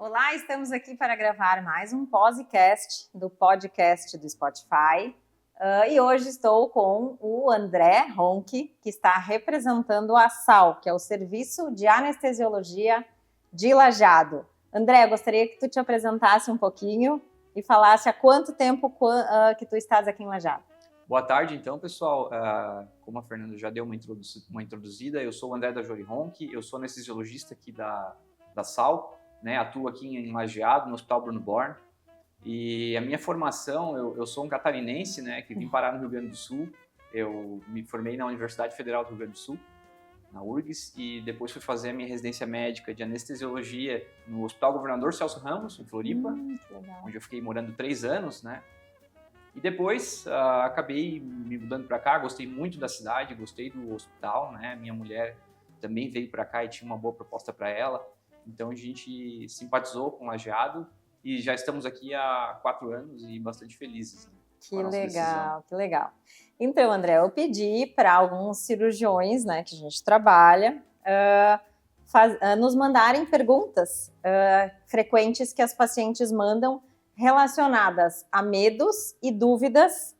Olá, estamos aqui para gravar mais um podcast do Spotify. E hoje estou com o André Ronchi, que está representando a SAL, que é o Serviço de Anestesiologia de Lajeado. André, gostaria que tu te apresentasse um pouquinho e falasse há quanto tempo que tu estás aqui em Lajeado. Boa tarde, então, pessoal. Como a Fernanda já deu uma introduzida, eu sou o André da Jori Ronchi, eu sou anestesiologista aqui da SAL, né? Atuo aqui em Lajeado, no Hospital Bruno Born. E a minha formação, eu sou um catarinense, né, que vim parar no Rio Grande do Sul. Eu me formei na Universidade Federal do Rio Grande do Sul, na URGS, e depois fui fazer a minha residência médica de anestesiologia no Hospital Governador Celso Ramos, em Floripa, onde eu fiquei morando 3 anos, né? E depois acabei me mudando para cá, gostei muito da cidade, gostei do hospital, né? Minha mulher também veio para cá e tinha uma boa proposta para ela. Então a gente simpatizou com o Lajeado e já estamos aqui há 4 anos e bastante felizes. Né, que legal, que legal. Então, André, eu pedi para alguns cirurgiões, né, que a gente trabalha, nos mandarem perguntas frequentes que as pacientes mandam relacionadas a medos e dúvidas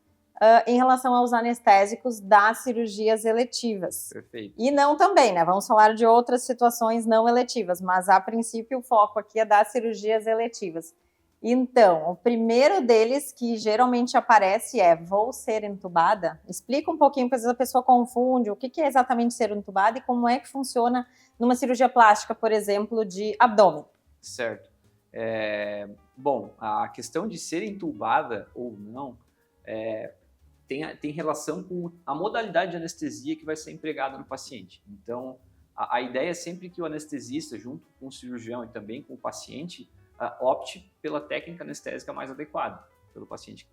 em relação aos anestésicos das cirurgias eletivas. Perfeito. E não também, né? Vamos falar de outras situações não eletivas, mas a princípio o foco aqui é das cirurgias eletivas. Então, o primeiro deles que geralmente aparece é: vou ser entubada? Explica um pouquinho, porque às vezes a pessoa confunde o que é exatamente ser entubada e como é que funciona numa cirurgia plástica, por exemplo, de abdômen. Certo. Bom, a questão de ser entubada ou não tem relação com a modalidade de anestesia que vai ser empregada no paciente. Então, a ideia é sempre que o anestesista, junto com o cirurgião e também com o paciente, opte pela técnica anestésica mais adequada do paciente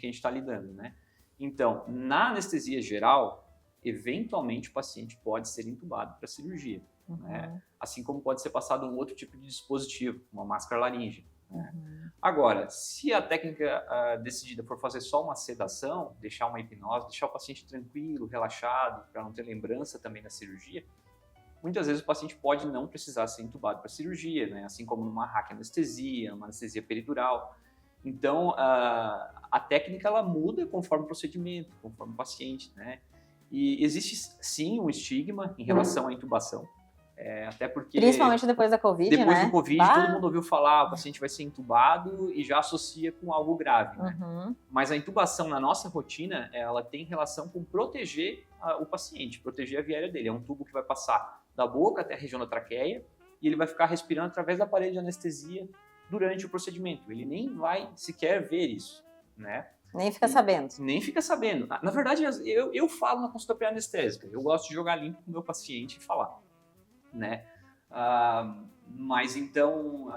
que a gente está lidando, né? Então, na anestesia geral, eventualmente o paciente pode ser entubado para cirurgia, né? Assim como pode ser passado um outro tipo de dispositivo, uma máscara laríngea. Agora, se a técnica decidida for fazer só uma sedação, deixar uma hipnose, deixar o paciente tranquilo, relaxado, para não ter lembrança também da cirurgia, muitas vezes o paciente pode não precisar ser entubado para cirurgia, né? Assim como numa raquianestesia, uma anestesia peridural. Então, a técnica ela muda conforme o procedimento, conforme o paciente, né? E existe sim um estigma em relação à intubação. Até porque, principalmente depois da Covid, depois né? do Covid, todo mundo ouviu falar, o paciente vai ser entubado e já associa com algo grave, né? Mas a intubação na nossa rotina, ela tem relação com proteger o paciente, proteger a via aérea dele. É um tubo que vai passar da boca até a região da traqueia e ele vai ficar respirando através da parede de anestesia durante o procedimento. Ele nem vai sequer ver isso, né? Nem fica sabendo. Nem fica sabendo. Na verdade, eu falo na consulta pré-anestésica. Eu gosto de jogar limpo com o meu paciente e falar, né? Mas então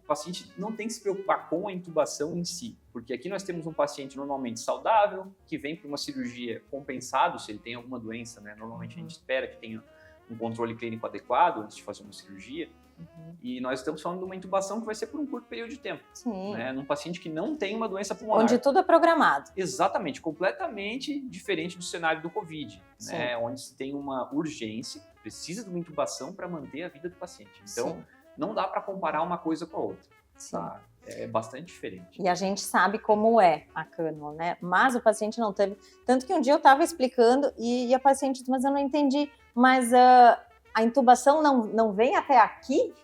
o paciente não tem que se preocupar com a intubação em si, porque aqui nós temos um paciente normalmente saudável que vem para uma cirurgia compensado se ele tem alguma doença, né? Normalmente a gente espera que tenha um controle clínico adequado antes de fazer uma cirurgia. E nós estamos falando de uma intubação que vai ser por um curto período de tempo. Sim. Né? Num paciente que não tem uma doença pulmonar. Onde tudo é programado. Exatamente, completamente diferente do cenário do Covid, né? Onde se tem uma urgência, precisa de uma intubação para manter a vida do paciente. Então, não dá para comparar uma coisa com a outra. Tá? É bastante diferente. E a gente sabe como é a cânula, né? Mas o paciente não teve. Tanto que um dia eu estava explicando e a paciente disse: mas eu não entendi. Mas a intubação não vem até aqui?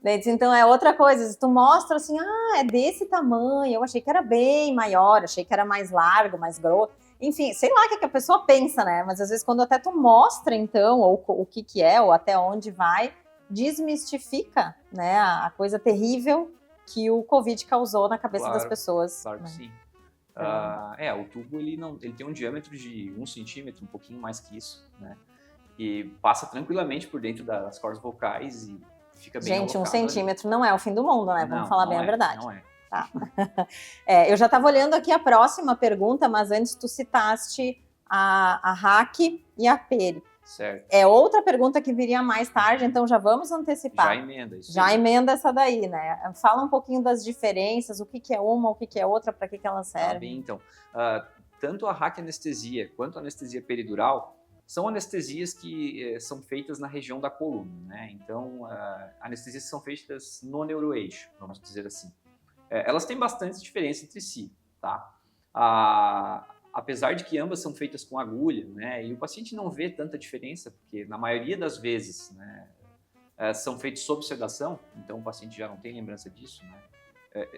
Então é outra coisa. Se tu mostra assim, é desse tamanho, eu achei que era bem maior, achei que era mais largo, mais grosso. Enfim, sei lá o que a pessoa pensa, né? Mas às vezes quando até tu mostra, então, ou o que é, ou até onde vai, desmistifica, né, a coisa terrível que o Covid causou na cabeça das pessoas. Claro que sim. O tubo ele tem um diâmetro de 1 centímetro, um pouquinho mais que isso, né? E passa tranquilamente por dentro das cordas vocais e fica bem Gente, 1 alocado centímetro ali. Não é o fim do mundo, né? Vamos falar bem a verdade. Não é. Tá. Eu já estava olhando aqui a próxima pergunta, mas antes tu citaste a RAC e a PERI. Certo. É outra pergunta que viria mais tarde, então já vamos antecipar. Já emenda isso. Já emenda essa daí, né? Fala um pouquinho das diferenças, o que é uma, o que é outra, para que elas servem. Bem, então, tanto a raquianestesia quanto a anestesia peridural, são anestesias que são feitas na região da coluna, né? Então, anestesias que são feitas no neuroeixo, vamos dizer assim. Elas têm bastante diferença entre si, tá? Apesar de que ambas são feitas com agulha, né? E o paciente não vê tanta diferença, porque na maioria das vezes, né, são feitos sob sedação, então o paciente já não tem lembrança disso, né?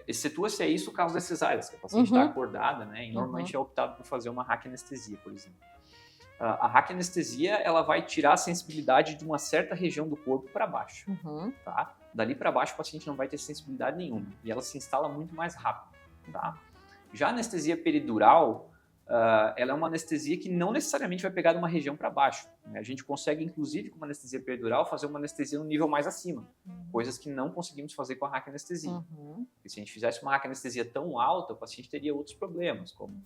Excetua-se a isso o caso das cesáreas, que a paciente está acordada, né? E normalmente é optado por fazer uma raquianestesia, por exemplo. A raquianestesia, ela vai tirar a sensibilidade de uma certa região do corpo para baixo, tá? Dali para baixo o paciente não vai ter sensibilidade nenhuma e ela se instala muito mais rápido, tá? Já a anestesia peridural, ela é uma anestesia que não necessariamente vai pegar de uma região para baixo, né? A gente consegue, inclusive, com uma anestesia peridural, fazer uma anestesia no nível mais acima, coisas que não conseguimos fazer com a raquianestesia. Porque se a gente fizesse uma raquianestesia tão alta, o paciente teria outros problemas, como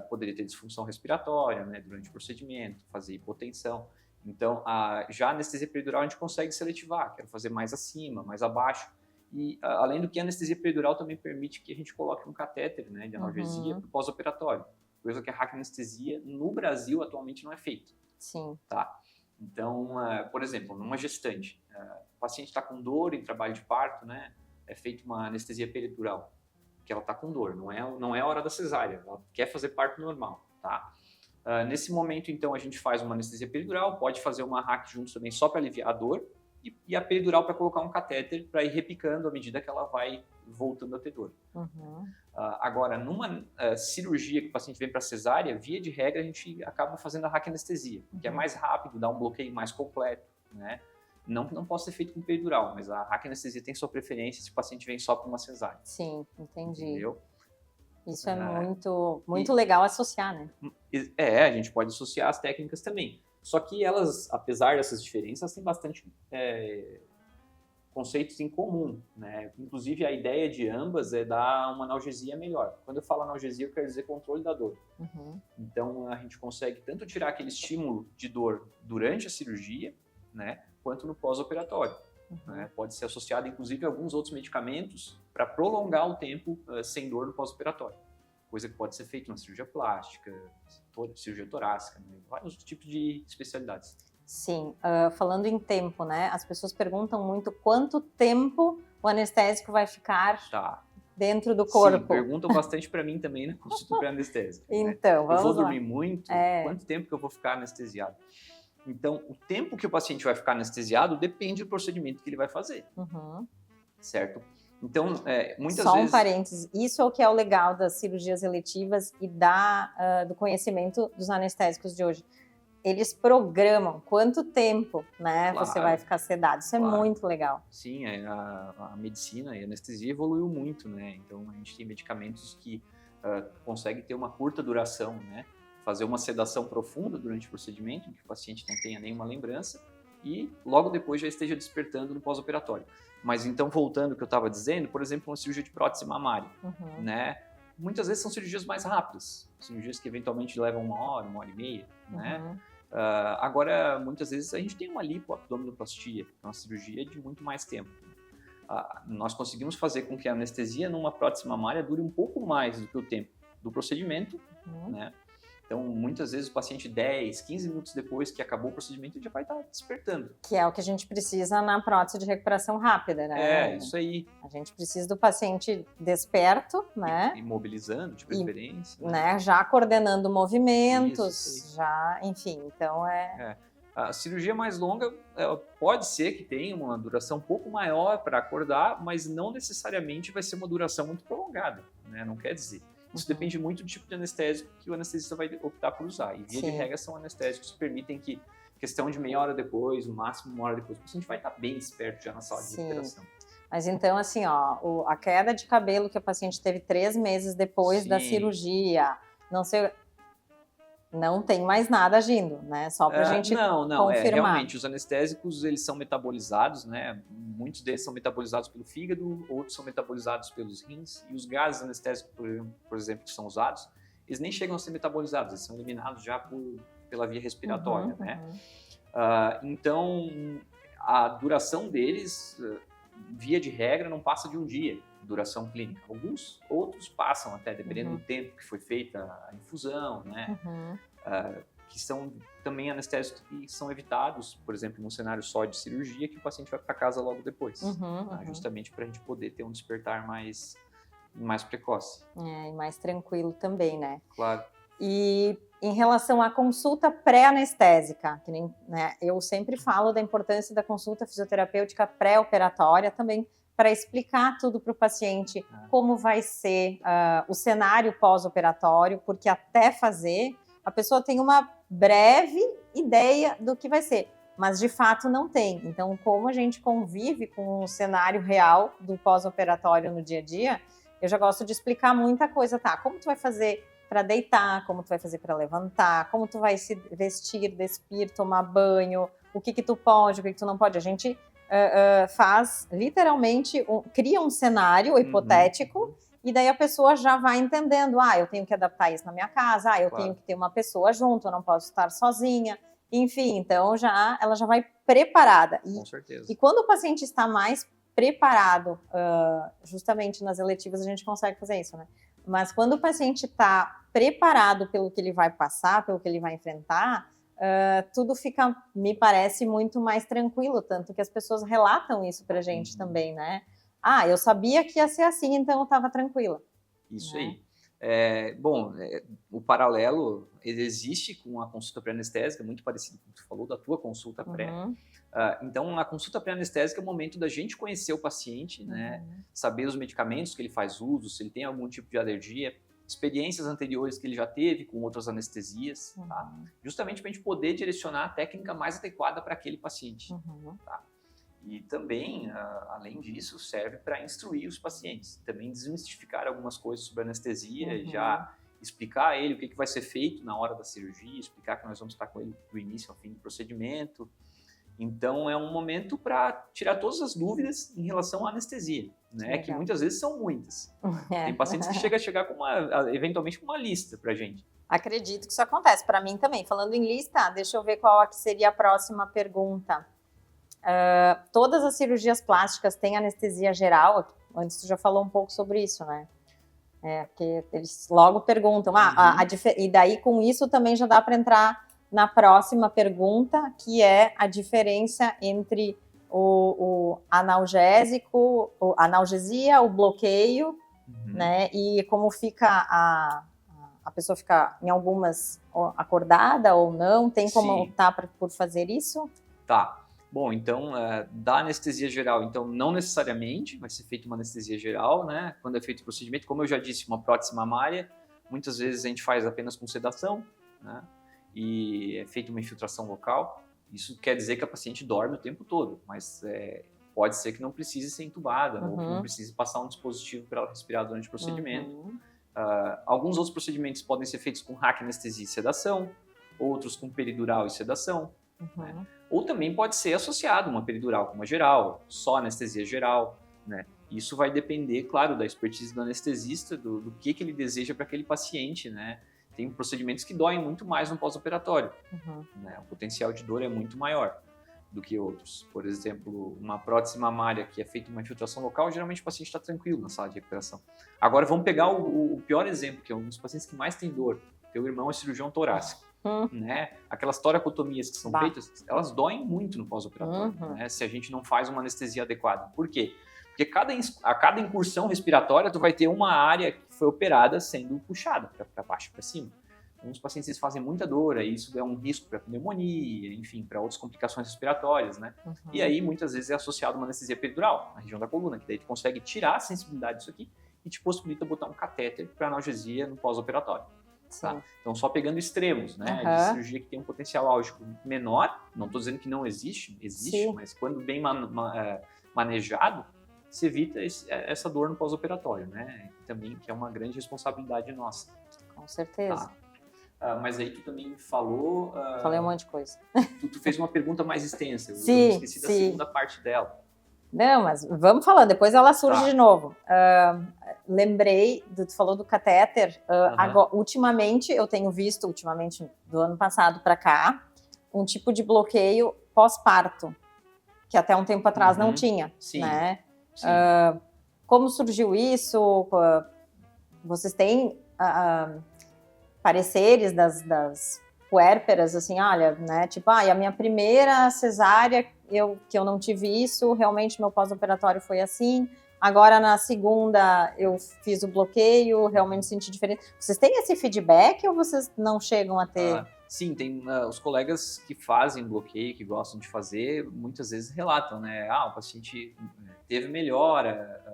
poderia ter disfunção respiratória, né, durante o procedimento, fazer hipotensão. Então, já a anestesia peridural a gente consegue seletivar, quero fazer mais acima, mais abaixo. E, além do que, a anestesia peridural também permite que a gente coloque um catéter, né, de analgesia para o pós-operatório, coisa que a raquianestesia no Brasil atualmente não é feita. Sim. Tá? Então, por exemplo, numa gestante, o paciente está com dor em trabalho de parto, né, é feita uma anestesia peridural, que ela está com dor, não é a hora da cesárea, ela quer fazer parto normal, tá? Nesse momento, então, a gente faz uma anestesia peridural, pode fazer uma rac junto também só para aliviar a dor, e a peridural para colocar um catéter para ir repicando à medida que ela vai voltando a ter dor. Agora, numa cirurgia que o paciente vem para cesárea, via de regra, a gente acaba fazendo a raquianestesia, que é mais rápido, dá um bloqueio mais completo, né? Não que não possa ser feito com peridural, mas a raquianestesia tem sua preferência se o paciente vem só para uma cesárea. Sim, entendi. Entendeu? Isso é muito legal associar, né? A gente pode associar as técnicas também. Só que elas, apesar dessas diferenças, têm bastante conceitos em comum, né? Inclusive, a ideia de ambas é dar uma analgesia melhor. Quando eu falo analgesia, eu quero dizer controle da dor. Então, a gente consegue tanto tirar aquele estímulo de dor durante a cirurgia, né, quanto no pós-operatório. Né? Pode ser associado, inclusive, a alguns outros medicamentos para prolongar o tempo sem dor no pós-operatório. Coisa que pode ser feita na cirurgia plástica, cirurgia torácica, né? Vários tipos de especialidades. Sim, falando em tempo, né? As pessoas perguntam muito quanto tempo o anestésico vai ficar dentro do corpo. Sim, perguntam bastante para mim também na consulta pré-anestésica. Então, né? Eu vou lá. dormir muito? Quanto tempo que eu vou ficar anestesiado? Então, o tempo que o paciente vai ficar anestesiado depende do procedimento que ele vai fazer, certo? Então, muitas vezes... Só um parênteses, isso é o que é o legal das cirurgias eletivas e do conhecimento dos anestésicos de hoje. Eles programam quanto tempo, né, você vai ficar sedado. Isso é muito legal. Sim, a medicina e a anestesia evoluiu muito, né? Então, a gente tem medicamentos que conseguem ter uma curta duração, né? Fazer uma sedação profunda durante o procedimento, em que o paciente não tenha nenhuma lembrança, e logo depois já esteja despertando no pós-operatório. Mas então, voltando ao que eu estava dizendo, por exemplo, uma cirurgia de prótese mamária, né? Muitas vezes são cirurgias mais rápidas, cirurgias que eventualmente levam 1 hora e meia, né? Agora, muitas vezes a gente tem uma lipoabdominoplastia, uma cirurgia de muito mais tempo. Nós conseguimos fazer com que a anestesia numa prótese mamária dure um pouco mais do que o tempo do procedimento, né? Então, muitas vezes o paciente 10, 15 minutos depois que acabou o procedimento já vai estar despertando. Que é o que a gente precisa na prótese de recuperação rápida, né? Isso aí. A gente precisa do paciente desperto, né? Imobilizando, de preferência. Né? Já coordenando movimentos, enfim, então A cirurgia mais longa pode ser que tenha uma duração um pouco maior para acordar, mas não necessariamente vai ser uma duração muito prolongada, né? Não quer dizer. Isso depende muito do tipo de anestésico que o anestesista vai optar por usar. E, via de regra, são anestésicos que permitem que, questão de meia hora depois, no máximo 1 hora depois, o paciente vai estar bem esperto já na sala de recuperação. Mas então, assim, a queda de cabelo que o paciente teve 3 meses depois da cirurgia, não tem mais nada agindo, né? Só pra gente confirmar. Realmente, os anestésicos, eles são metabolizados, né? Muitos deles são metabolizados pelo fígado, outros são metabolizados pelos rins, e os gases anestésicos, por exemplo, que são usados, eles nem chegam a ser metabolizados, eles são eliminados já pela via respiratória, né? Então, a duração deles, via de regra, não passa de um dia, duração clínica. Outros passam até, dependendo do tempo que foi feita a infusão, né? que são também anestésicos que são evitados, por exemplo, num cenário só de cirurgia, que o paciente vai para casa logo depois, tá? Justamente para a gente poder ter um despertar mais precoce. E mais tranquilo também, né? Claro. E em relação à consulta pré-anestésica, que nem, né, eu sempre falo da importância da consulta fisioterapêutica pré-operatória também, para explicar tudo para o paciente, como vai ser o cenário pós-operatório, porque até fazer, a pessoa tem uma breve ideia do que vai ser, mas de fato não tem. Então, como a gente convive com o cenário real do pós-operatório no dia a dia, eu já gosto de explicar muita coisa, tá? Como tu vai fazer para deitar, como tu vai fazer para levantar, como tu vai se vestir, despir, tomar banho, o que tu pode, o que tu não pode. A gente faz, literalmente, cria um cenário hipotético e daí a pessoa já vai entendendo, eu tenho que adaptar isso na minha casa, eu tenho que ter uma pessoa junto, eu não posso estar sozinha. Enfim, então ela já vai preparada. Com certeza. E quando o paciente está mais preparado, justamente nas eletivas a gente consegue fazer isso, né? Mas quando o paciente está preparado pelo que ele vai passar, pelo que ele vai enfrentar, tudo fica, me parece, muito mais tranquilo, tanto que as pessoas relatam isso pra gente também, né? Eu sabia que ia ser assim, então eu estava tranquila. Isso aí. Bom, o paralelo ele existe com a consulta pré-anestésica, muito parecido com o que tu falou da tua consulta pré. Então, a consulta pré-anestésica é o momento da gente conhecer o paciente, né? Saber os medicamentos que ele faz uso, se ele tem algum tipo de alergia, experiências anteriores que ele já teve com outras anestesias, tá? Justamente para a gente poder direcionar a técnica mais adequada para aquele paciente. Tá? E também, além disso, serve para instruir os pacientes, também desmistificar algumas coisas sobre anestesia, já explicar a ele o que vai ser feito na hora da cirurgia, explicar que nós vamos estar com ele do início ao fim do procedimento. Então, é um momento para tirar todas as dúvidas em relação à anestesia, né? Que muitas vezes são muitas. Tem pacientes que chegar com eventualmente com uma lista para a gente. Acredito que isso acontece. Para mim também. Falando em lista, deixa eu ver qual que seria a próxima pergunta. Todas as plásticas têm anestesia geral? Antes tu já falou um pouco sobre isso, né? Porque eles logo perguntam. E daí com isso também já dá para entrar na próxima pergunta, que é a diferença entre o analgésico, a analgesia, o bloqueio, né? E como fica a pessoa fica em algumas acordada ou não? Tem como optar por fazer isso? Tá. Bom, então, da anestesia geral, então não necessariamente vai ser feita uma anestesia geral, né? Quando é feito o procedimento, como eu já disse, uma prótese mamária, muitas vezes a gente faz apenas com sedação, né? E é feita uma infiltração local. Isso quer dizer que a paciente dorme o tempo todo, mas pode ser que não precise ser entubada, ou que não precise passar um dispositivo para ela respirar durante o procedimento. Alguns outros procedimentos podem ser feitos com raquianestesia e sedação, outros com peridural e sedação. Né? Ou também pode ser associado uma peridural com uma geral, só anestesia geral, né? Isso vai depender, claro, da expertise do anestesista, do que ele deseja para aquele paciente, né? Tem procedimentos que doem muito mais no pós-operatório, né? O potencial de dor é muito maior do que outros. Por exemplo, uma prótese mamária que é feita uma infiltração local, geralmente o paciente está tranquilo na sala de recuperação. Agora vamos pegar o pior exemplo, que é um dos pacientes que mais tem dor. Teu irmão é cirurgião torácico. Né? Aquelas toracotomias que são feitas, elas doem muito no pós-operatório, né? Se a gente não faz uma anestesia adequada. Por quê? Porque a cada incursão respiratória, tu vai ter uma área que foi operada sendo puxada para baixo e para cima. Então, os pacientes eles fazem muita dor, e isso é um risco para pneumonia, enfim, para outras complicações respiratórias, né? E aí, muitas vezes, é associado a uma anestesia peridural, na região da coluna, que daí tu consegue tirar a sensibilidade disso aqui e te possibilita botar um catéter para analgesia no pós-operatório. Tá? Então, só pegando extremos, né? De cirurgia que tem um potencial álgico menor, não estou dizendo que não existe, mas quando bem manejado, se evita essa dor no pós-operatório, né? Também que é uma grande responsabilidade nossa. Com certeza. Tá? Mas aí tu também falou... Falei um monte de coisa. Tu fez uma pergunta mais extensa, eu esqueci da segunda parte dela. Não, mas vamos falando, depois ela surge de novo. Lembrei, tu falou do catéter, agora, ultimamente, eu tenho visto, do ano passado para cá, um tipo de bloqueio pós-parto, que até um tempo atrás não tinha, né? Como surgiu isso? Vocês têm pareceres das puérperas, assim, olha, né, tipo, a minha primeira cesárea, que eu não tive isso, realmente meu pós-operatório foi assim, agora na segunda eu fiz o bloqueio, realmente senti diferença. Vocês têm esse feedback ou vocês não chegam a ter? Sim, tem os colegas que fazem bloqueio, que gostam de fazer, muitas vezes relatam, né, o paciente teve melhora,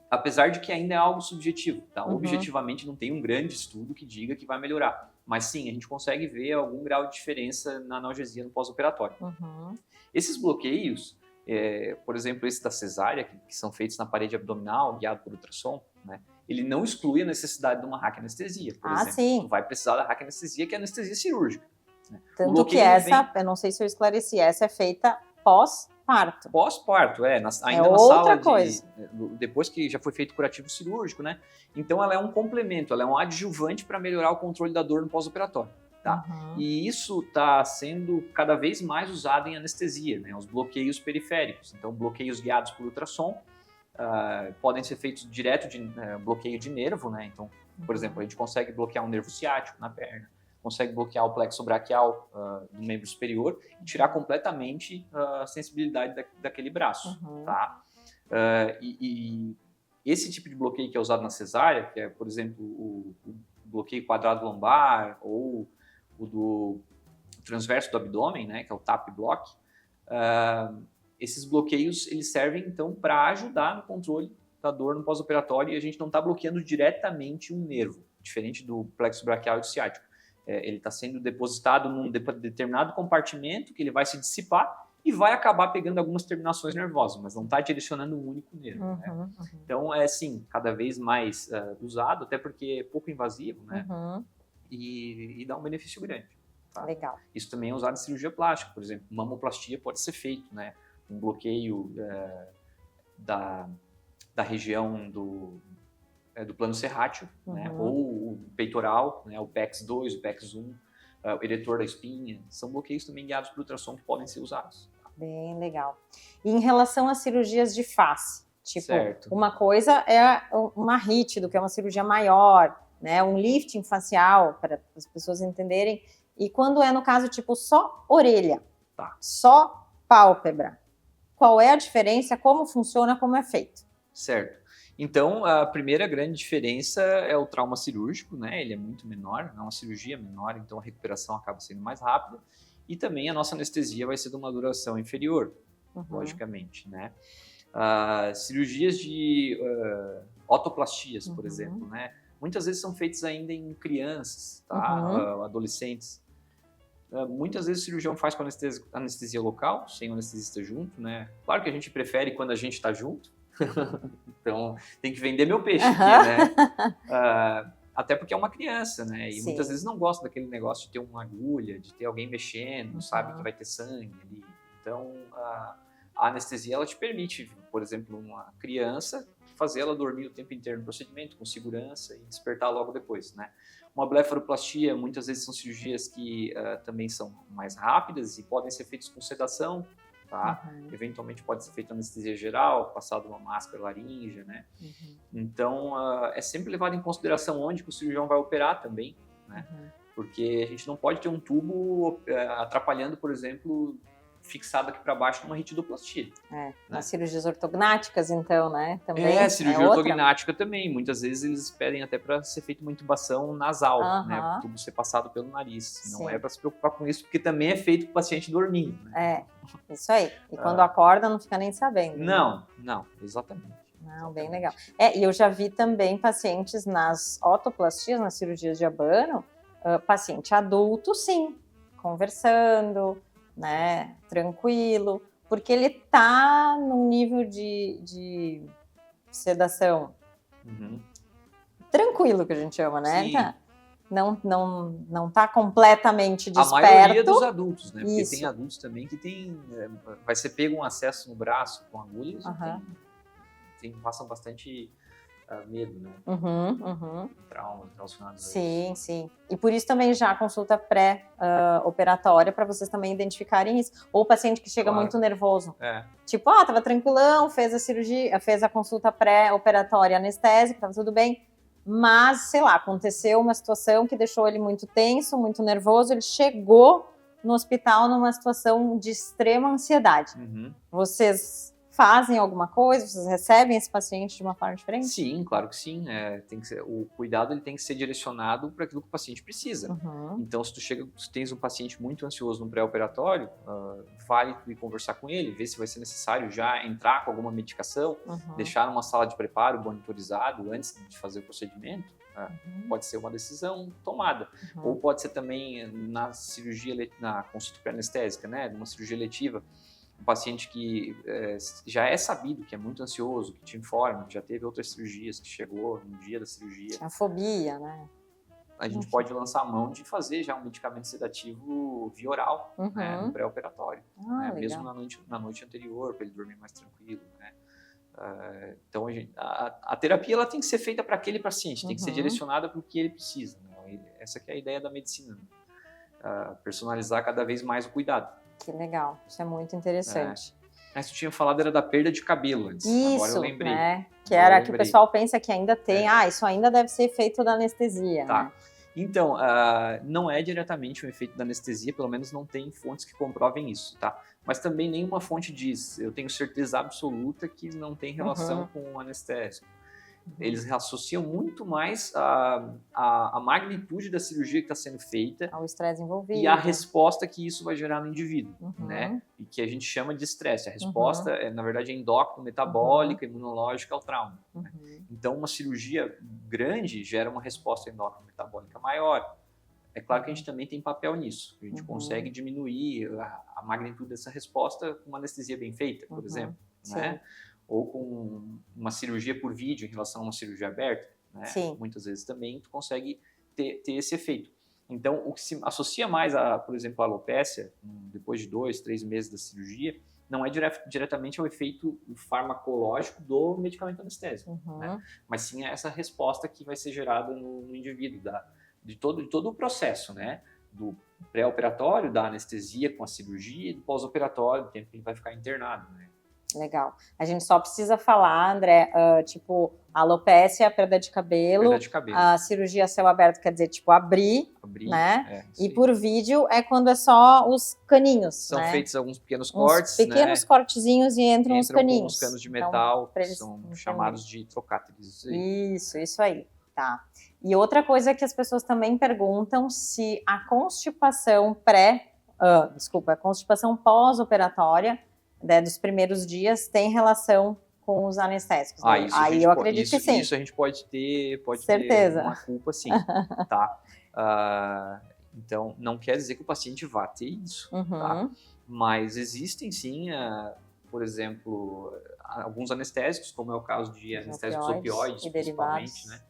apesar de que ainda é algo subjetivo, tá? Objetivamente não tem um grande estudo que diga que vai melhorar. Mas sim, a gente consegue ver algum grau de diferença na analgesia no pós-operatório. Esses bloqueios, por exemplo, esse da cesárea, que são feitos na parede abdominal, guiado por ultrassom, né? Ele não exclui a necessidade de uma raquianestesia, por exemplo. Sim. Tu vai precisar da raquianestesia, que é anestesia cirúrgica. Né? Tanto que eu não sei se eu esclareci, essa é feita pós-parto. Pós-parto, ainda na sala depois que já foi feito curativo cirúrgico, né? Então ela é um complemento, ela é um adjuvante para melhorar o controle da dor no pós-operatório, tá? E isso está sendo cada vez mais usado em anestesia, né? Os bloqueios periféricos, então bloqueios guiados por ultrassom, podem ser feitos direto de bloqueio de nervo, né? Então, por exemplo, a gente consegue bloquear um nervo ciático na perna, consegue bloquear o plexo braquial do membro superior e tirar completamente a sensibilidade daquele braço, tá? E esse tipo de bloqueio que é usado na cesárea, que é, por exemplo, o bloqueio quadrado lombar ou o do transverso do abdômen, né, que é o TAP block, esses bloqueios eles servem então para ajudar no controle da dor no pós-operatório e a gente não está bloqueando diretamente um nervo, diferente do plexo braquial e do ciático. Ele está sendo depositado num determinado compartimento que ele vai se dissipar e vai acabar pegando algumas terminações nervosas, mas não está direcionando um único nervo. Né? Então, sim, cada vez mais usado, até porque é pouco invasivo, né? E dá um benefício grande. Tá? Legal. Isso também é usado em cirurgia plástica, por exemplo, mamoplastia pode ser feito, né? Um bloqueio da região do plano serrátil, né? Ou o peitoral, né? O PEX2, o PEX1, o eretor da espinha, são bloqueios também guiados por ultrassom que podem ser usados. Bem legal. E em relação às cirurgias de face, tipo, certo. Uma coisa é uma rítido, que é uma cirurgia maior, né? Um lifting facial, para as pessoas entenderem, e quando é, no caso, tipo, só orelha, só pálpebra, qual é a diferença, como funciona, como é feito? Certo. Então, a primeira grande diferença é o trauma cirúrgico, né? Ele é muito menor, é uma cirurgia menor, então a recuperação acaba sendo mais rápida. E também a nossa anestesia vai ser de uma duração inferior, logicamente, né? Cirurgias de otoplastias, por exemplo, né? Muitas vezes são feitas ainda em crianças, tá? Adolescentes. Muitas vezes o cirurgião faz com anestesia local, sem o anestesista junto, né? Claro que a gente prefere quando a gente está junto. Então, tem que vender meu peixe aqui, né? Até porque é uma criança, né? E muitas vezes não gosta daquele negócio de ter uma agulha, de ter alguém mexendo, sabe? Que vai ter sangue ali. Então, a anestesia, ela te permite, por exemplo, uma criança, fazer ela dormir o tempo inteiro no procedimento, com segurança, e despertar logo depois, né? Uma blefaroplastia, muitas vezes são cirurgias que também são mais rápidas e podem ser feitas com sedação, tá? Eventualmente pode ser feita anestesia geral, passado uma máscara laríngea, né? Então, é sempre levado em consideração onde que o cirurgião vai operar também, né? Porque a gente não pode ter um tubo atrapalhando, por exemplo, fixado aqui para baixo numa retidoplastia. Né? Nas cirurgias ortognáticas, então, né? Também cirurgia ortognática também. Muitas vezes eles pedem até para ser feita uma intubação nasal, né? Para o tubo ser passado pelo nariz. Não é para se preocupar com isso, porque também é feito com o paciente dormindo. Né? Isso aí. E quando acorda, não fica nem sabendo. Não, exatamente. Não, bem legal. E eu já vi também pacientes nas otoplastias, nas cirurgias de abano, paciente adulto, sim, conversando, né, tranquilo, porque ele tá num nível de sedação tranquilo, que a gente chama, né? Tá, não tá completamente desperto. A maioria dos adultos, né? Porque tem adultos também que tem, vai ser pego um acesso no braço com agulhas, passam bastante medo, né? Traumas relacionados a isso. Sim. E por isso também já a consulta pré-operatória, para vocês também identificarem isso. Ou o paciente que chega muito nervoso. Tipo, tava tranquilão, fez a cirurgia, fez a consulta pré-operatória anestésica, tava tudo bem. mas, sei lá, aconteceu uma situação que deixou ele muito tenso, muito nervoso, ele chegou no hospital numa situação de extrema ansiedade. Vocês fazem alguma coisa? Vocês recebem esse paciente de uma forma diferente? Sim, claro que sim. Tem que ser, o cuidado ele tem que ser direcionado para aquilo que o paciente precisa. Então, se tu tens um paciente muito ansioso no pré-operatório, vale tu ir conversar com ele, ver se vai ser necessário já entrar com alguma medicação, deixar numa sala de preparo monitorizado antes de fazer o procedimento. Pode ser uma decisão tomada. Ou pode ser também na cirurgia, na consulta pré-anestésica, né, numa cirurgia letiva, um paciente que já é sabido que é muito ansioso, que te informa, que já teve outras cirurgias, que chegou no dia da cirurgia. A fobia, né? A gente pode lançar a mão de fazer já um medicamento sedativo via oral, né, no pré-operatório. Mesmo na noite anterior, para ele dormir mais tranquilo, né? Então, a terapia ela tem que ser feita para aquele paciente, tem que ser direcionada para o que ele precisa. Né? Essa que é a ideia da medicina, né? Personalizar cada vez mais o cuidado. Que legal, isso é muito interessante. Mas tu tinha falado era da perda de cabelo antes. Isso, agora eu lembrei. Né? Que o pessoal pensa que ainda tem, isso ainda deve ser efeito da anestesia. Tá. Né? Então, não é diretamente um efeito da anestesia, pelo menos não tem fontes que comprovem isso, tá? Mas também nenhuma fonte diz, eu tenho certeza absoluta que não tem relação com o anestésico. Eles associam muito mais a magnitude da cirurgia que está sendo feita ao estresse envolvido e a resposta que isso vai gerar no indivíduo, né? E que a gente chama de estresse. A resposta é, na verdade, endócrino, metabólica, imunológica ao trauma. Né? Então, uma cirurgia grande gera uma resposta endócrino metabólica maior. É claro que a gente também tem papel nisso. A gente consegue diminuir a magnitude dessa resposta com uma anestesia bem feita, por exemplo, né? Ou com uma cirurgia por vídeo em relação a uma cirurgia aberta, né? Muitas vezes também tu consegue ter esse efeito. Então, o que se associa mais, por exemplo, à alopécia, depois de 2, 3 meses da cirurgia, não é diretamente ao efeito farmacológico do medicamento anestésico, né? Mas sim a essa resposta que vai ser gerada no indivíduo, de todo o processo, né? Do pré-operatório, da anestesia com a cirurgia e do pós-operatório, do tempo que ele vai ficar internado, né? Legal. A gente só precisa falar, André, a alopécia, a perda de cabelo, a cirurgia a céu aberto quer dizer, abrir, né? E por vídeo é quando é só os caninhos, São né? feitos alguns pequenos cortes, pequenos cortezinhos e entram os caninhos. Os canos de metal, que são chamados de trocáteres. Isso aí, tá. E outra coisa que as pessoas também perguntam se a constipação a constipação pós-operatória, né, dos primeiros dias tem relação com os anestésicos. Né? Aí eu acredito que sim. Isso a gente pode ter uma culpa, sim, tá? Então, não quer dizer que o paciente vá ter isso, tá? Mas existem sim, por exemplo, alguns anestésicos, como é o caso de anestésicos opioides principalmente, né?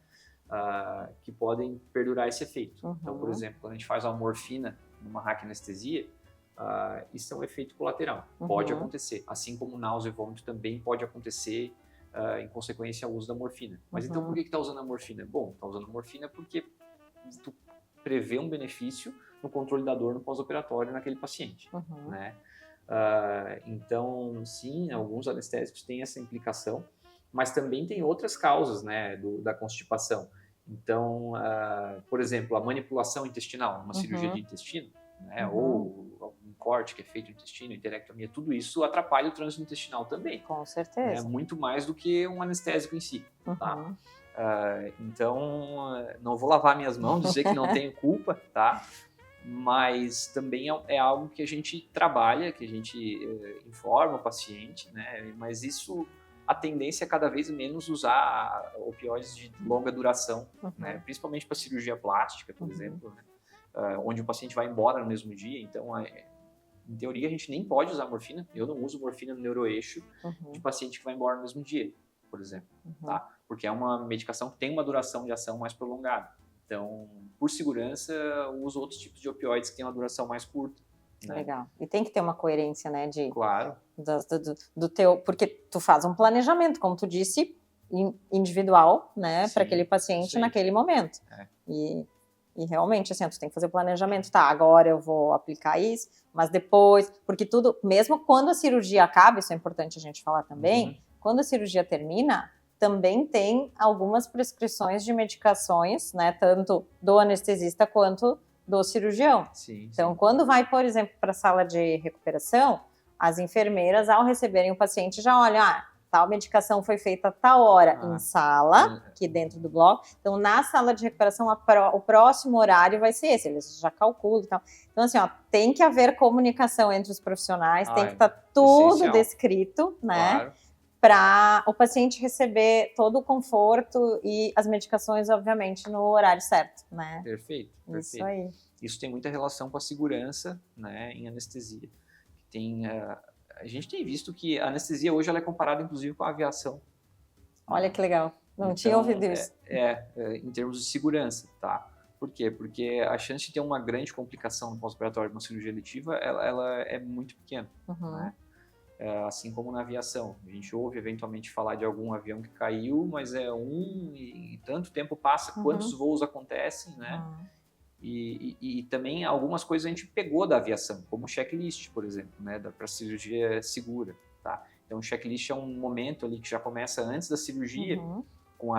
Que podem perdurar esse efeito. Então, por exemplo, quando a gente faz uma morfina numa raquianestesia, isso é um efeito colateral, pode acontecer, assim como náusea e vômito também pode acontecer em consequência ao uso da morfina. Mas então por que está usando a morfina? Bom, está usando a morfina porque tu prevê um benefício no controle da dor no pós-operatório naquele paciente, né? Então, sim, alguns anestésicos têm essa implicação, mas também tem outras causas, né, da constipação. Então, por exemplo, a manipulação intestinal, uma cirurgia de intestino, né, ou um corte que é feito no intestino, enterectomia, tudo isso atrapalha o trânsito intestinal também. Com certeza. Muito mais do que um anestésico em si. Tá? Então, não vou lavar minhas mãos, dizer que não tenho culpa, tá? Mas também é algo que a gente trabalha, que a gente informa o paciente, né? Mas isso, a tendência é cada vez menos usar opioides de longa duração, né? Principalmente para cirurgia plástica, por exemplo, né? Onde o paciente vai embora no mesmo dia. Então, em teoria, a gente nem pode usar morfina. Eu não uso morfina no neuroeixo de paciente que vai embora no mesmo dia, por exemplo, tá? Porque é uma medicação que tem uma duração de ação mais prolongada. Então, por segurança, eu uso outros tipos de opioides que têm uma duração mais curta. Né? Legal. E tem que ter uma coerência, né? Claro. Do teu... Porque tu faz um planejamento, como tu disse, individual, né? Para aquele paciente naquele momento. E realmente, assim, tu tem que fazer o planejamento. Tá, agora eu vou aplicar isso, mas depois... Porque tudo, mesmo quando a cirurgia acaba, isso é importante a gente falar também, quando a cirurgia termina, também tem algumas prescrições de medicações, né, tanto do anestesista quanto do cirurgião. Sim, Então, sim. quando vai, por exemplo, para a sala de recuperação, as enfermeiras, ao receberem o paciente, já olham, tal medicação foi feita a tal hora em sala, aqui dentro do bloco. Então, na sala de recuperação, o próximo horário vai ser esse. Eles já calculam e tal. Então, assim, tem que haver comunicação entre os profissionais, tem que estar tudo essencial. Descrito, né? Claro. Para o paciente receber todo o conforto e as medicações, obviamente, no horário certo, né? Perfeito. Isso aí. Isso tem muita relação com a segurança, né, em anestesia. A gente tem visto que a anestesia hoje ela é comparada, inclusive, com a aviação. Olha que legal. Não tinha ouvido isso. Em termos de segurança, tá? Por quê? Porque a chance de ter uma grande complicação no pós-operatório de uma cirurgia eletiva, ela é muito pequena, né? Assim como na aviação. A gente ouve eventualmente falar de algum avião que caiu, mas e tanto tempo passa, quantos voos acontecem, né? E também algumas coisas a gente pegou da aviação, como o checklist, por exemplo, né, para cirurgia segura, tá? Então, o checklist é um momento ali que já começa antes da cirurgia, com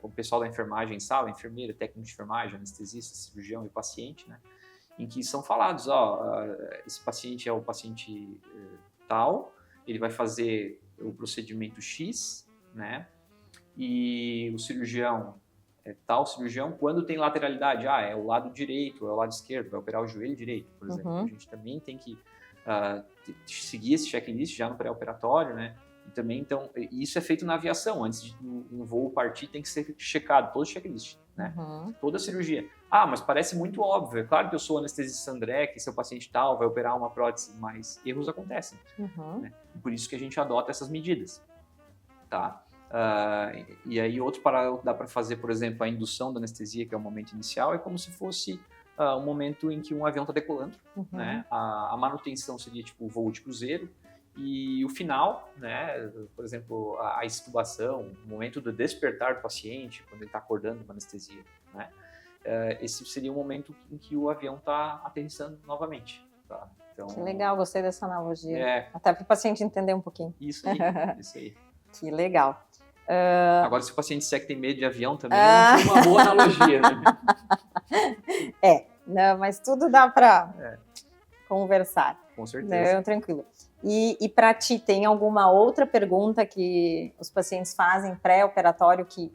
o pessoal da enfermagem em sala, enfermeira, técnico de enfermagem, anestesista, cirurgião e paciente, né, em que são falados, esse paciente é o paciente tal, ele vai fazer o procedimento X, né, e o cirurgião tal cirurgião, quando tem lateralidade, é o lado direito, é o lado esquerdo, vai operar o joelho direito, por exemplo. A gente também tem que seguir esse checklist já no pré-operatório, né? E também, então, isso é feito na aviação, antes de um voo partir tem que ser checado, todo o checklist, né? Toda a cirurgia. Mas parece muito óbvio, é claro que eu sou anestesista André, que seu paciente tal vai operar uma prótese, mas erros acontecem, né? Por isso que a gente adota essas medidas, tá? E aí outro paralelo dá para fazer, por exemplo, a indução da anestesia, que é o momento inicial, é como se fosse um momento em que um avião está decolando, né? A manutenção seria tipo o voo de cruzeiro, e o final, né? Por exemplo, a extubação, o momento do despertar do paciente, quando ele está acordando com anestesia, né? Esse seria o momento em que o avião está aterrissando novamente, tá? Então, que legal, gostei dessa analogia. Até para o paciente entender um pouquinho. Isso aí, isso aí. Que legal. Agora, se o paciente disser que tem medo de avião também, não foi uma boa analogia, né? Não, mas tudo dá para conversar. Com certeza. Não, tranquilo. E para ti, tem alguma outra pergunta que os pacientes fazem pré-operatório que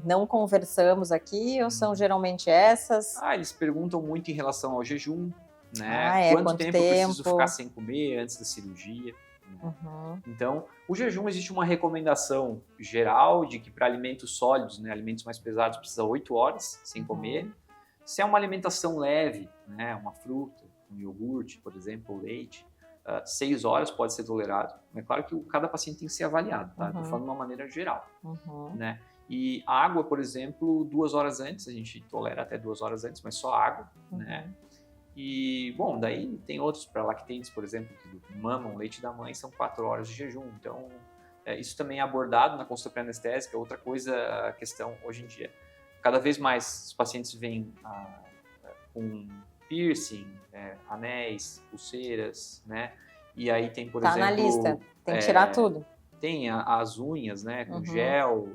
não conversamos aqui, ou são geralmente essas? Eles perguntam muito em relação ao jejum, né? Quanto tempo eu preciso ficar sem comer antes da cirurgia? Então, o jejum, existe uma recomendação geral de que para alimentos sólidos, né, alimentos mais pesados, precisa 8 horas sem comer. Se é uma alimentação leve, né, uma fruta, um iogurte, por exemplo, leite, 6 horas pode ser tolerado. É claro que cada paciente tem que ser avaliado, tá? Estou falando de uma maneira geral, né? E a água, por exemplo, 2 horas antes, a gente tolera até 2 horas antes, mas só água, né? E, bom, daí tem outros para lactentes, por exemplo, que mamam leite da mãe, são 4 horas de jejum. Então, isso também é abordado na consulta pré-anestésica. Outra coisa, a questão hoje em dia, cada vez mais os pacientes vêm com piercing, anéis, pulseiras, né? E aí tem, por exemplo... Tá na lista, tem que tirar tudo. Tem as unhas, né, com gel,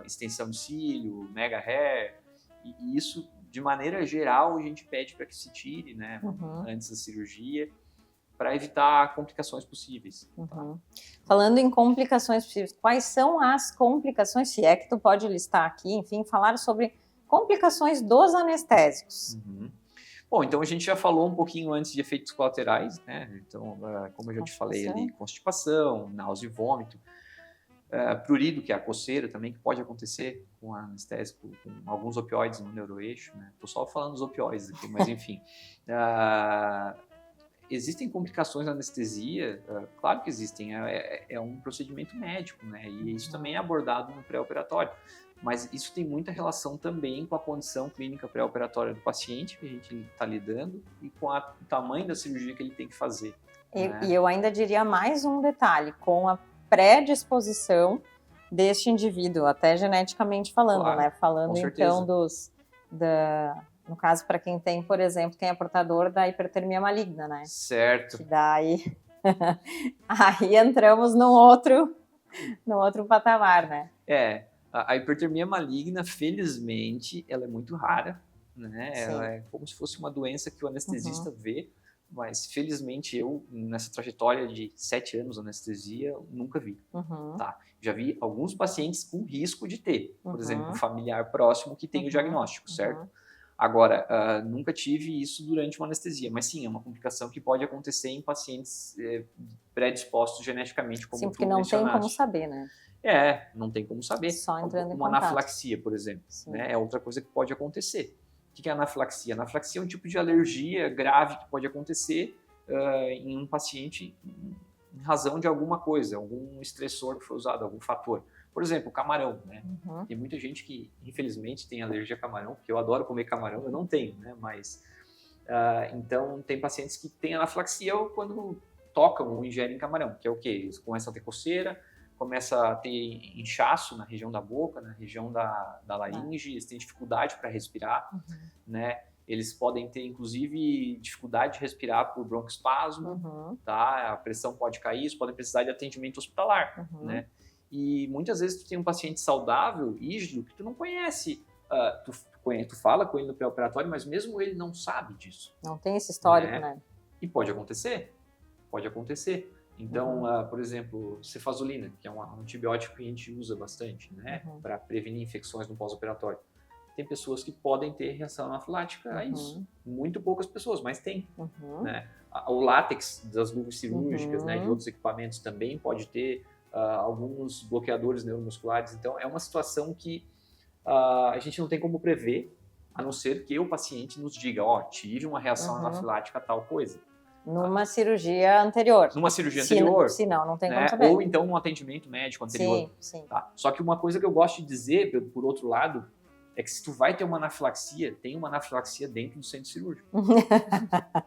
extensão de cílio, mega hair, e isso... De maneira geral, a gente pede para que se tire, né, antes da cirurgia, para evitar complicações possíveis. Tá? Falando em complicações possíveis, quais são as complicações, se é que tu pode listar aqui, enfim, falar sobre complicações dos anestésicos? Bom, então a gente já falou um pouquinho antes de efeitos colaterais, né? Então, como eu já te falei ali, constipação, náusea e vômito. Prurido, que é a coceira também, que pode acontecer com anestésico, com alguns opioides no neuroeixo, né? Tô só falando dos opioides aqui, mas enfim. Existem complicações na anestesia? Claro que existem, é um procedimento médico, né? E isso também é abordado no pré-operatório. Mas isso tem muita relação também com a condição clínica pré-operatória do paciente que a gente está lidando e com o tamanho da cirurgia que ele tem que fazer. E eu ainda diria mais um detalhe, com a predisposição deste indivíduo, até geneticamente falando, claro, né? Falando então no caso, para quem tem, por exemplo, quem é portador da hipertermia maligna, né? Certo. Que daí aí entramos num outro patamar, né? A hipertermia maligna, felizmente, ela é muito rara, né? Sim. Ela é como se fosse uma doença que o anestesista vê, mas felizmente eu, nessa trajetória de 7 anos de anestesia, nunca vi. Tá? Já vi alguns pacientes com risco de ter, por exemplo, um familiar próximo que tem o diagnóstico, certo? Agora, nunca tive isso durante uma anestesia, mas sim, é uma complicação que pode acontecer em pacientes predispostos geneticamente, como Sim, tu porque não tem como saber, né? Não tem como saber. Só entrando em uma contato. anafilaxia, por exemplo, né? É outra coisa que pode acontecer. O que é anafilaxia? Anafilaxia é um tipo de alergia grave que pode acontecer em um paciente em razão de alguma coisa, algum estressor que foi usado, algum fator. Por exemplo, camarão, né? Tem muita gente que, infelizmente, tem alergia a camarão, porque eu adoro comer camarão, eu não tenho, né? Mas, então, tem pacientes que têm anafilaxia quando tocam ou ingerem camarão, que é o quê? Eles começam a ter coceira, começa a ter inchaço na região da boca, na região da laringe, eles têm dificuldade para respirar, né? Eles podem ter, inclusive, dificuldade de respirar por broncoespasmo, tá? A pressão pode cair, eles podem precisar de atendimento hospitalar, né? E muitas vezes tu tem um paciente saudável, rígido, que tu não conhece, tu fala com ele no pré-operatório, mas mesmo ele não sabe disso. Não tem esse histórico, né? E pode acontecer. Então, por exemplo, cefazolina, que é um antibiótico que a gente usa bastante, né, para prevenir infecções no pós-operatório. Tem pessoas que podem ter reação anafilática a isso. Muito poucas pessoas, mas tem. Né? O látex das luvas cirúrgicas, né, de outros equipamentos também pode ter alguns bloqueadores neuromusculares. Então, é uma situação que a gente não tem como prever, a não ser que o paciente nos diga, tive uma reação anafilática a tal coisa. Numa cirurgia anterior. Numa cirurgia anterior. Se não tem né? como saber. Ou então num atendimento médico anterior. Sim. Tá? Só que uma coisa que eu gosto de dizer, por outro lado, é que se tu vai ter uma anafilaxia, tem uma anafilaxia dentro do centro cirúrgico.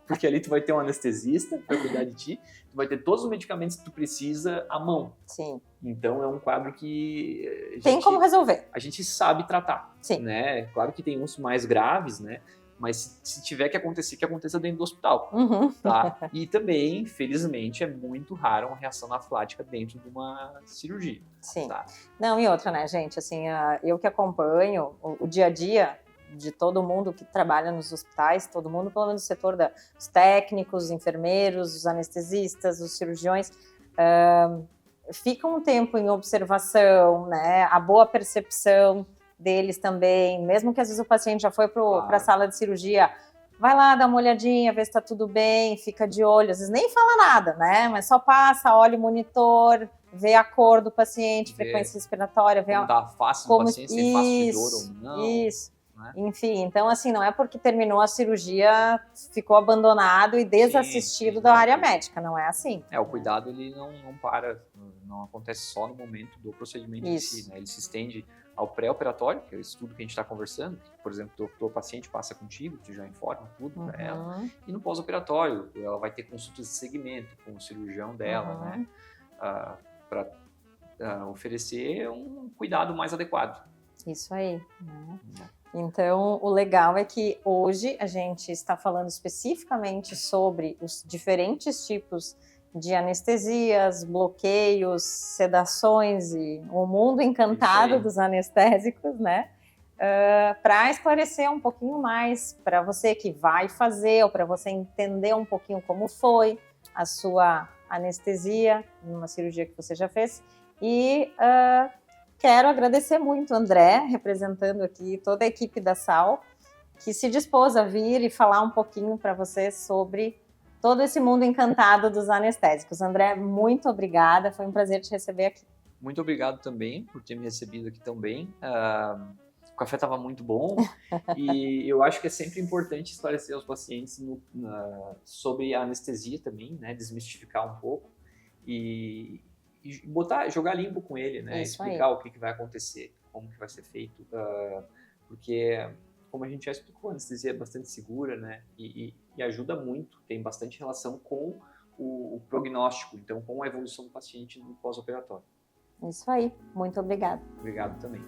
Porque ali tu vai ter um anestesista para cuidar de ti, tu vai ter todos os medicamentos que tu precisa à mão. Sim. Então é um quadro que tem como resolver. A gente sabe tratar. Sim. Né? Claro que tem uns mais graves, né? Mas se tiver que aconteça dentro do hospital. Tá? E também, felizmente, é muito raro uma reação anafilática dentro de uma cirurgia. Sim. Tá? Não, e outra, né, gente? Assim, eu que acompanho o dia a dia de todo mundo que trabalha nos hospitais, todo mundo, pelo menos no setor dos técnicos, os enfermeiros, os anestesistas, os cirurgiões, fica um tempo em observação, né? A boa percepção deles também, mesmo que às vezes o paciente já foi para a sala de cirurgia, vai lá, dá uma olhadinha, vê se está tudo bem, fica de olho, às vezes nem fala nada, né? Mas só passa, olha o monitor, vê a cor do paciente, frequência respiratória, vê como tá a face do paciente, se tem face de dor ou não. Isso. Né? Enfim, então assim, não é porque terminou a cirurgia, ficou abandonado e desassistido da área médica, não é assim. O cuidado ele não para, não acontece só no momento do procedimento em si, né? Ele se estende ao pré-operatório, que é isso tudo que a gente está conversando, por exemplo, o paciente passa contigo, tu já informa tudo para ela, e no pós-operatório, ela vai ter consultas de segmento com o cirurgião dela, né? Para oferecer um cuidado mais adequado. Isso aí, né? Então, o legal é que hoje a gente está falando especificamente sobre os diferentes tipos de anestesias, bloqueios, sedações e o mundo encantado dos anestésicos, né? Para esclarecer um pouquinho mais para você que vai fazer ou para você entender um pouquinho como foi a sua anestesia numa cirurgia que você já fez. E quero agradecer muito, André, representando aqui toda a equipe da SAL, que se dispôs a vir e falar um pouquinho para você sobre todo esse mundo encantado dos anestésicos. André, muito obrigada, foi um prazer te receber aqui. Muito obrigado também por ter me recebido aqui tão bem. O café estava muito bom e eu acho que é sempre importante esclarecer aos pacientes sobre a anestesia também, né? Desmistificar um pouco e jogar limpo com ele, né? Explicar o que vai acontecer, como que vai ser feito, porque, como a gente já explicou, a anestesia é bastante segura, né? E ajuda muito, tem bastante relação com o prognóstico, então com a evolução do paciente no pós-operatório. Isso aí, muito obrigada. Obrigado também.